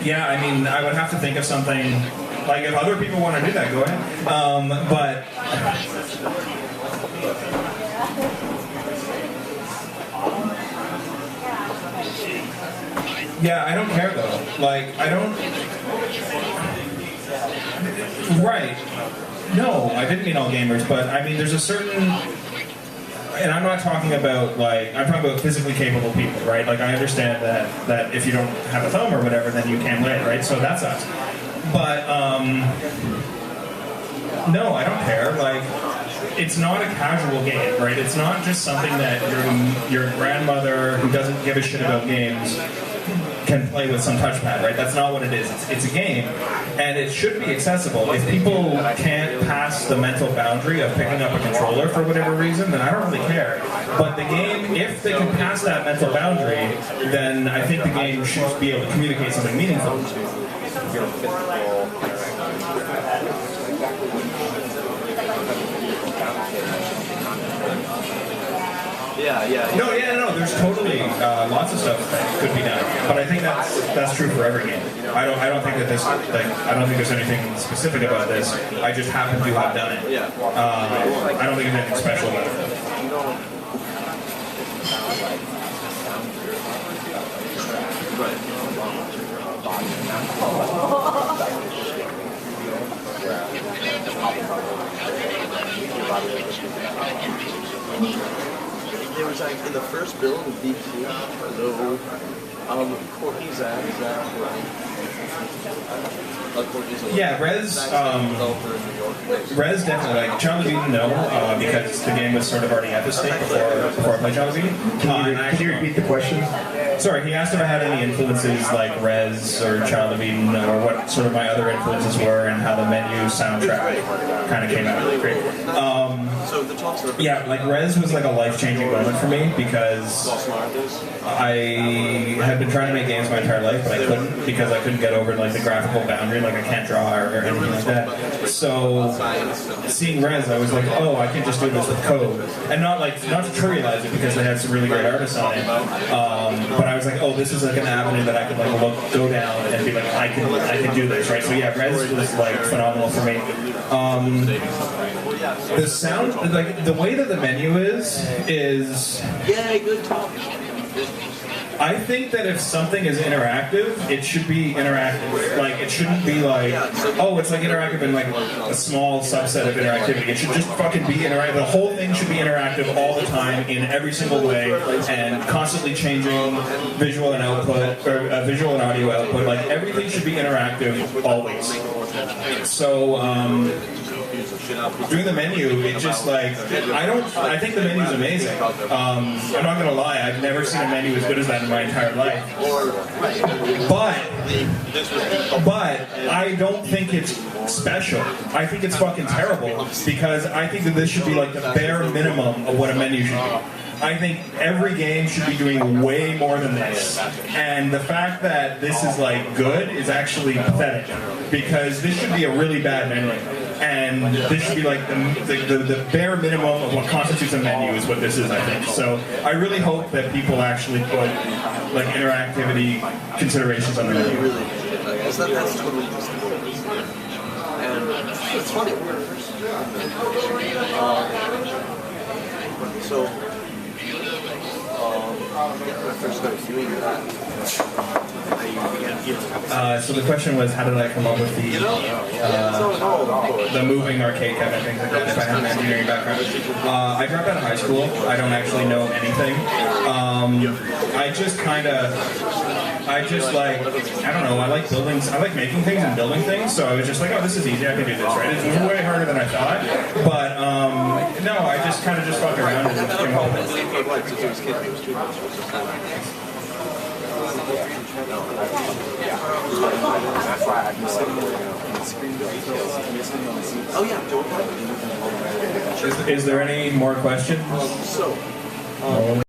Yeah, I mean, I would have to think of something, like if other people want to do that, go ahead. But yeah, I don't care though. Like, I don't... Right. No, I didn't mean all gamers, but I mean, there's a certain... And I'm not talking about, like, I'm talking about physically capable people, right? Like, I understand that if you don't have a thumb or whatever, then you can't play it, right? So that sucks. But, no, I don't care. Like, it's not a casual game, right? It's not just something that your grandmother, who doesn't give a shit about games, can play with some touchpad, right? That's not what it is. It's a game, and it should be accessible. If people can't pass the mental boundary of picking up a controller for whatever reason, then I don't really care. But the game, if they can pass that mental boundary, then I think the game should be able to communicate something meaningful. No, there's totally lots of stuff that could be done, but I think that's true for every game. I don't think that this, like, I don't think there's anything specific about this. I just happen to have done it. I don't think there's anything special about it. There was like in the first build of B2, Corky's yeah, Rez definitely, like, Child of Eden, no, because the game was sort of already at this state before I played Child of Eden. Can you repeat the question? Sorry, he asked if I had any influences like Rez or Child of Eden, or what sort of my other influences were, and how the menu soundtrack kind of came out. Great. Yeah, like Rez was like a life-changing moment for me, because I had been trying to make games my entire life, but I couldn't, because I couldn't get over like the graphical boundary, like I can't draw or anything like that. So seeing Rez, I was like, oh, I can just do this with code, and not to trivialize it, because they had some really great artists on it. But I was like, oh, this is like an avenue that I could like go down and be like, I can do this, right? So yeah, Rez was like phenomenal for me. The sound, like the way that the menu is yeah, good talk. I think that if something is interactive, it should be interactive. Like, it shouldn't be like, oh, it's like interactive in like a small subset of interactivity. It should just fucking be interactive. The whole thing should be interactive all the time in every single way, and constantly changing visual and output, or visual and audio output. Like, everything should be interactive always. So, doing the menu, it just like, I think the menu's amazing. I'm not gonna lie, I've never seen a menu as good as that in my entire life. But I don't think it's special. I think it's fucking terrible, because I think that this should be like the bare minimum of what a menu should be. I think every game should be doing way more than this. And the fact that this is like good is actually pathetic, because this should be a really bad menu. And this should be like the bare minimum of what constitutes a menu is what this is, I think. So I really hope that people actually put like interactivity considerations on the menu. That's totally useful. And it's funny. When I first started doing that, so the question was, how did I come up with the moving arcade cabinet, things like that, if I have an engineering background? I dropped out of high school. I don't actually know anything. I don't know, I like buildings, I like making things and building things, so I was just like, oh, this is easy, I can do this, right? It was way harder than I thought, but no, I just kind of fucked around and just came up with it. Oh yeah. Is there any more questions?